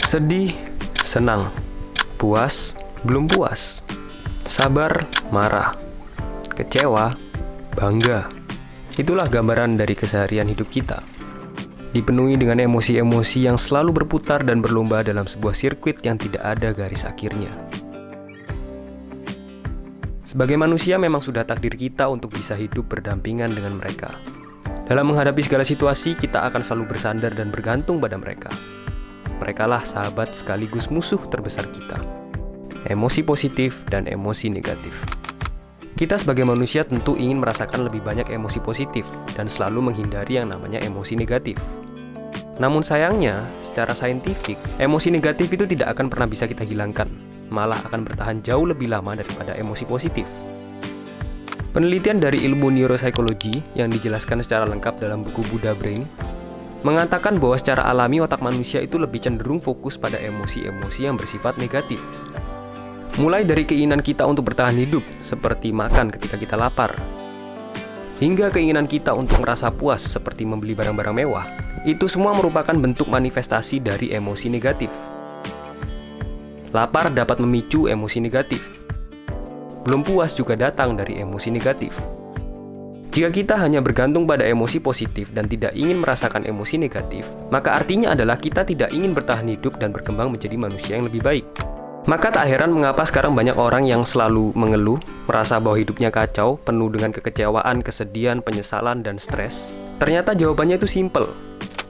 Sedih, senang, puas, belum puas, sabar, marah, kecewa, bangga. Itulah gambaran dari keseharian hidup kita. Dipenuhi dengan emosi-emosi yang selalu berputar dan berlomba dalam sebuah sirkuit yang tidak ada garis akhirnya. Sebagai manusia memang sudah takdir kita untuk bisa hidup berdampingan dengan mereka. Dalam menghadapi segala situasi, kita akan selalu bersandar dan bergantung pada mereka. Merekalah sahabat sekaligus musuh terbesar kita. Emosi positif dan emosi negatif. Kita sebagai manusia tentu ingin merasakan lebih banyak emosi positif dan selalu menghindari yang namanya emosi negatif. Namun sayangnya, secara saintifik, emosi negatif itu tidak akan pernah bisa kita hilangkan, malah akan bertahan jauh lebih lama daripada emosi positif. Penelitian dari ilmu neuropsikologi yang dijelaskan secara lengkap dalam buku Buddha Brain mengatakan bahwa secara alami otak manusia itu lebih cenderung fokus pada emosi-emosi yang bersifat negatif. Mulai dari keinginan kita untuk bertahan hidup, seperti makan ketika kita lapar, hingga keinginan kita untuk merasa puas, seperti membeli barang-barang mewah. Itu semua merupakan bentuk manifestasi dari emosi negatif. Lapar dapat memicu emosi negatif. Belum puas juga datang dari emosi negatif. Jika kita hanya bergantung pada emosi positif dan tidak ingin merasakan emosi negatif, maka artinya adalah kita tidak ingin bertahan hidup dan berkembang menjadi manusia yang lebih baik. Maka tak heran mengapa sekarang banyak orang yang selalu mengeluh, merasa bahwa hidupnya kacau, penuh dengan kekecewaan, kesedihan, penyesalan, dan stres. Ternyata jawabannya itu simpel,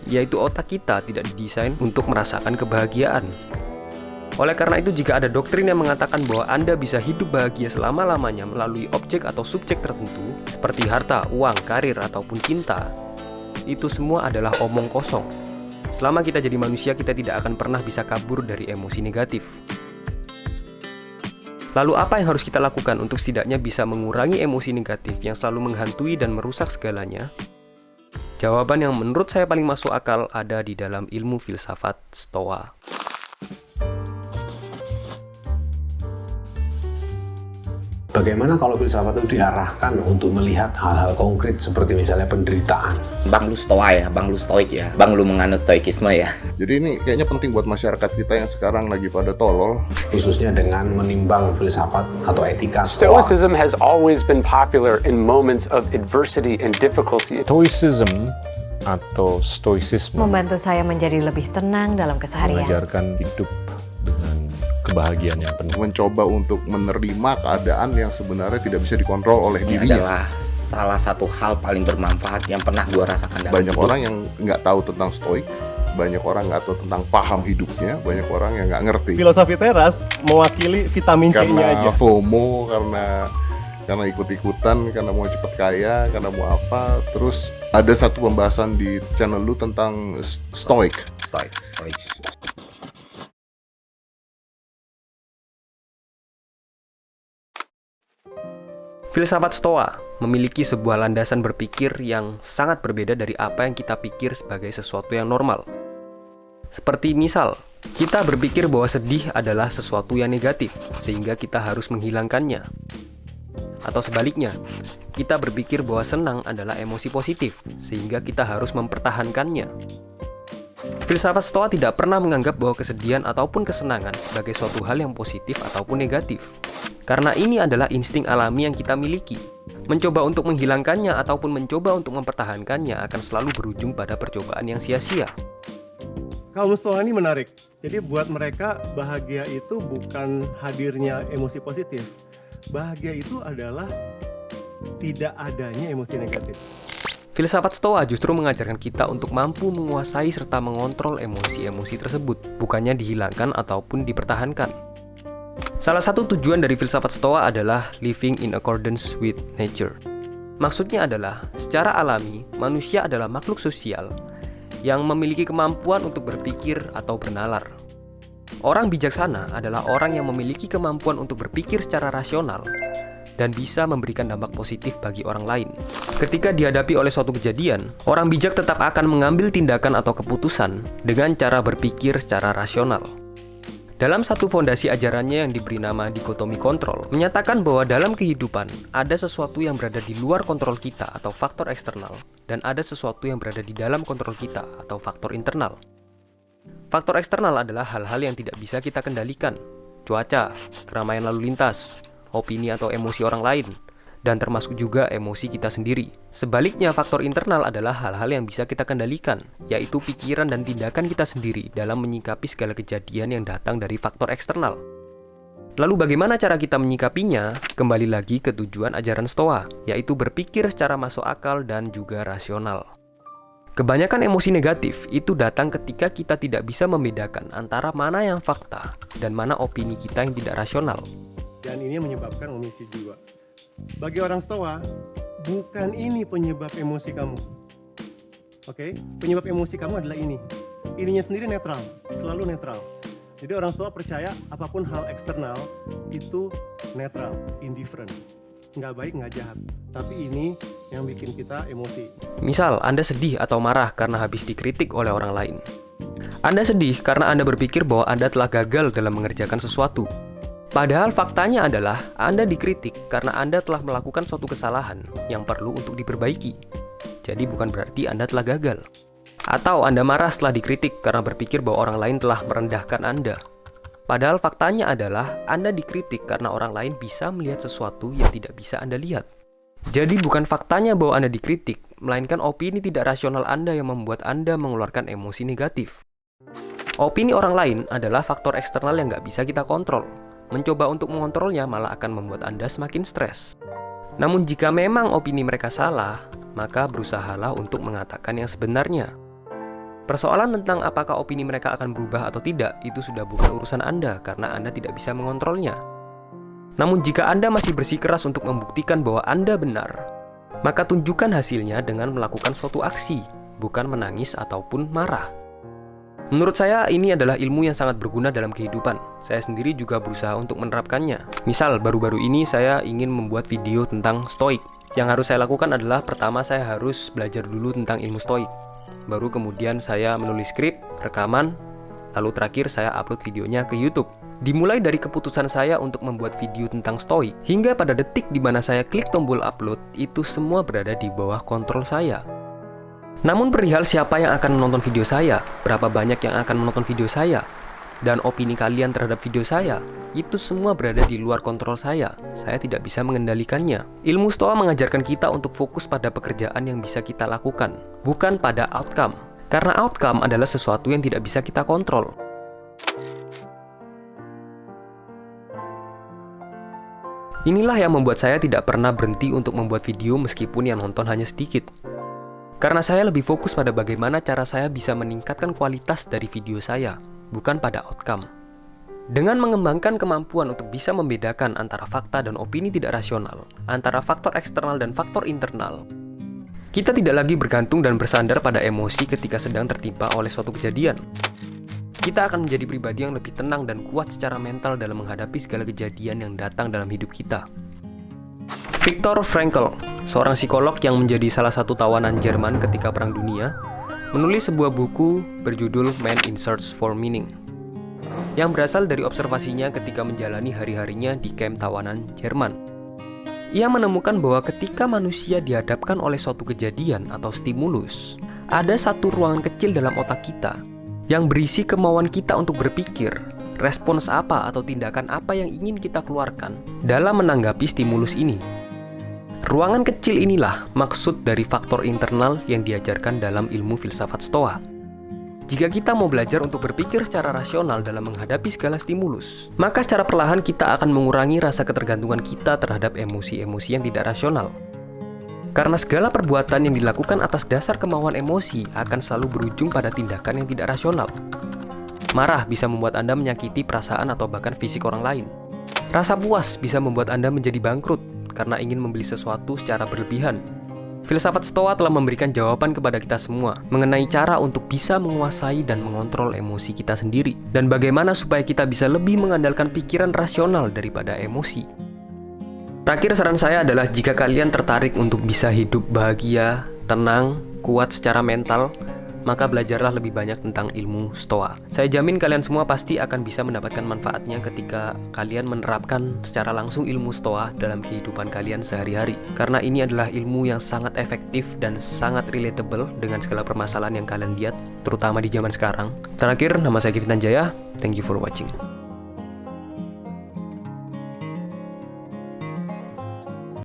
yaitu otak kita tidak didesain untuk merasakan kebahagiaan. Oleh karena itu, jika ada doktrin yang mengatakan bahwa Anda bisa hidup bahagia selama-lamanya melalui objek atau subjek tertentu, seperti harta, uang, karir, ataupun cinta, itu semua adalah omong kosong. Selama kita jadi manusia, kita tidak akan pernah bisa kabur dari emosi negatif. Lalu apa yang harus kita lakukan untuk setidaknya bisa mengurangi emosi negatif yang selalu menghantui dan merusak segalanya? Jawaban yang menurut saya paling masuk akal ada di dalam ilmu filsafat Stoa. Bagaimana kalau filsafat itu diarahkan untuk melihat hal-hal konkret seperti misalnya penderitaan? Bang lu stoa ya, bang lu stoik ya, bang lu menganut stoikisme ya. Jadi ini kayaknya penting buat masyarakat kita yang sekarang lagi pada tolol. Khususnya dengan menimbang filsafat atau etika Stoa. Stoicism has always been popular in moments of adversity and difficulty. Stoicism atau stoicisme membantu saya menjadi lebih tenang dalam keseharian. mengajarkan hidup dengan kebahagiaan yang penuh. Mencoba untuk menerima keadaan yang sebenarnya tidak bisa dikontrol oleh Ini dirinya. adalah salah satu hal paling bermanfaat yang pernah gue rasakan dalam Banyak hidup. orang yang nggak tahu tentang stoik, banyak orang nggak tahu tentang paham hidupnya, banyak orang yang nggak ngerti. Filosofi teras mewakili vitamin C-nya Karena aja. FOMO, karena ikut-ikutan, karena mau cepet kaya, karena mau apa. Terus ada satu pembahasan di channel lu tentang stoik. Stoik. Filsafat Stoa memiliki sebuah landasan berpikir yang sangat berbeda dari apa yang kita pikir sebagai sesuatu yang normal. Seperti misal, kita berpikir bahwa sedih adalah sesuatu yang negatif, sehingga kita harus menghilangkannya. Atau sebaliknya, kita berpikir bahwa senang adalah emosi positif, sehingga kita harus mempertahankannya. Filsafat Stoa tidak pernah menganggap bahwa kesedihan ataupun kesenangan sebagai suatu hal yang positif ataupun negatif. Karena ini adalah insting alami yang kita miliki. Mencoba untuk menghilangkannya ataupun mencoba untuk mempertahankannya akan selalu berujung pada percobaan yang sia-sia. Kaum Stoa ini menarik. Jadi buat mereka bahagia itu bukan hadirnya emosi positif. Bahagia itu adalah tidak adanya emosi negatif. Filsafat Stoa justru mengajarkan kita untuk mampu menguasai serta mengontrol emosi-emosi tersebut, bukannya dihilangkan ataupun dipertahankan. Salah satu tujuan dari filsafat Stoa adalah living in accordance with nature. Maksudnya adalah, secara alami, manusia adalah makhluk sosial yang memiliki kemampuan untuk berpikir atau bernalar. Orang bijaksana adalah orang yang memiliki kemampuan untuk berpikir secara rasional dan bisa memberikan dampak positif bagi orang lain. Ketika dihadapi oleh suatu kejadian, orang bijak tetap akan mengambil tindakan atau keputusan dengan cara berpikir secara rasional. Dalam satu fondasi ajarannya yang diberi nama dikotomi kontrol, menyatakan bahwa dalam kehidupan ada sesuatu yang berada di luar kontrol kita atau faktor eksternal, dan ada sesuatu yang berada di dalam kontrol kita atau faktor internal. Faktor eksternal adalah hal-hal yang tidak bisa kita kendalikan. Cuaca, keramaian lalu lintas, opini atau emosi orang lain, dan termasuk juga emosi kita sendiri. Sebaliknya, faktor internal adalah hal-hal yang bisa kita kendalikan, yaitu pikiran dan tindakan kita sendiri dalam menyikapi segala kejadian yang datang dari faktor eksternal. Lalu bagaimana cara kita menyikapinya? Kembali lagi ke tujuan ajaran Stoa, yaitu berpikir secara masuk akal dan juga rasional. Kebanyakan emosi negatif itu datang ketika kita tidak bisa membedakan antara mana yang fakta dan mana opini kita yang tidak rasional. Dan ini yang menyebabkan omisi jiwa. Bagi orang Stoa, bukan ini penyebab emosi kamu. Oke? Penyebab emosi kamu adalah ini. Ininya sendiri netral, selalu netral. Jadi orang Stoa percaya apapun hal eksternal itu netral, indifferent. Nggak baik, nggak jahat. Tapi ini yang bikin kita emosi. Misal, Anda sedih atau marah karena habis dikritik oleh orang lain. Anda sedih karena Anda berpikir bahwa Anda telah gagal dalam mengerjakan sesuatu. Padahal faktanya adalah Anda dikritik karena Anda telah melakukan suatu kesalahan yang perlu untuk diperbaiki. Jadi bukan berarti Anda telah gagal. Atau Anda marah setelah dikritik karena berpikir bahwa orang lain telah merendahkan Anda. Padahal faktanya adalah Anda dikritik karena orang lain bisa melihat sesuatu yang tidak bisa Anda lihat. Jadi bukan faktanya bahwa Anda dikritik, melainkan opini tidak rasional Anda yang membuat Anda mengeluarkan emosi negatif. Opini orang lain adalah faktor eksternal yang nggak bisa kita kontrol. Mencoba untuk mengontrolnya malah akan membuat Anda semakin stres. Namun jika memang opini mereka salah, maka berusahalah untuk mengatakan yang sebenarnya. Persoalan tentang apakah opini mereka akan berubah atau tidak, itu sudah bukan urusan Anda karena Anda tidak bisa mengontrolnya. Namun jika Anda masih bersikeras untuk membuktikan bahwa Anda benar, maka tunjukkan hasilnya dengan melakukan suatu aksi, bukan menangis ataupun marah. Menurut saya, ini adalah ilmu yang sangat berguna dalam kehidupan. Saya sendiri juga berusaha untuk menerapkannya. Misal, baru-baru ini saya ingin membuat video tentang stoik. Yang harus saya lakukan adalah, pertama saya harus belajar dulu tentang ilmu stoik. Baru kemudian saya menulis skrip, rekaman, lalu terakhir saya upload videonya ke YouTube. Dimulai dari keputusan saya untuk membuat video tentang stoik, hingga pada detik di mana saya klik tombol upload, itu semua berada di bawah kontrol saya. Namun perihal siapa yang akan menonton video saya, berapa banyak yang akan menonton video saya, dan opini kalian terhadap video saya, itu semua berada di luar kontrol saya. Saya tidak bisa mengendalikannya. Ilmu Stoa mengajarkan kita untuk fokus pada pekerjaan yang bisa kita lakukan, bukan pada outcome. Karena outcome adalah sesuatu yang tidak bisa kita kontrol. Inilah yang membuat saya tidak pernah berhenti untuk membuat video meskipun yang nonton hanya sedikit. Karena saya lebih fokus pada bagaimana cara saya bisa meningkatkan kualitas dari video saya, bukan pada outcome. Dengan mengembangkan kemampuan untuk bisa membedakan antara fakta dan opini tidak rasional, antara faktor eksternal dan faktor internal, kita tidak lagi bergantung dan bersandar pada emosi ketika sedang tertimpa oleh suatu kejadian. Kita akan menjadi pribadi yang lebih tenang dan kuat secara mental dalam menghadapi segala kejadian yang datang dalam hidup kita. Viktor Frankl, seorang psikolog yang menjadi salah satu tawanan Jerman ketika Perang Dunia, menulis sebuah buku berjudul Man in Search for Meaning, yang berasal dari observasinya ketika menjalani hari-harinya di kamp tawanan Jerman. Ia menemukan bahwa ketika manusia dihadapkan oleh suatu kejadian atau stimulus, ada satu ruangan kecil dalam otak kita yang berisi kemauan kita untuk berpikir, respons apa atau tindakan apa yang ingin kita keluarkan dalam menanggapi stimulus ini. Ruangan kecil inilah maksud dari faktor internal yang diajarkan dalam ilmu filsafat Stoa. Jika kita mau belajar untuk berpikir secara rasional dalam menghadapi segala stimulus, maka secara perlahan kita akan mengurangi rasa ketergantungan kita terhadap emosi-emosi yang tidak rasional. Karena segala perbuatan yang dilakukan atas dasar kemauan emosi akan selalu berujung pada tindakan yang tidak rasional. Marah bisa membuat Anda menyakiti perasaan atau bahkan fisik orang lain. Rasa puas bisa membuat Anda menjadi bangkrut karena ingin membeli sesuatu secara berlebihan. Filsafat Stoa telah memberikan jawaban kepada kita semua mengenai cara untuk bisa menguasai dan mengontrol emosi kita sendiri, dan bagaimana supaya kita bisa lebih mengandalkan pikiran rasional daripada emosi. Terakhir, saran saya adalah jika kalian tertarik untuk bisa hidup bahagia, tenang, kuat secara mental, maka belajarlah lebih banyak tentang ilmu Stoa. Saya jamin kalian semua pasti akan bisa mendapatkan manfaatnya ketika kalian menerapkan secara langsung ilmu Stoa dalam kehidupan kalian sehari-hari. Karena ini adalah ilmu yang sangat efektif dan sangat relatable dengan segala permasalahan yang kalian lihat, terutama di zaman sekarang. Terakhir, nama saya Kevin Tanjaya. Thank you for watching.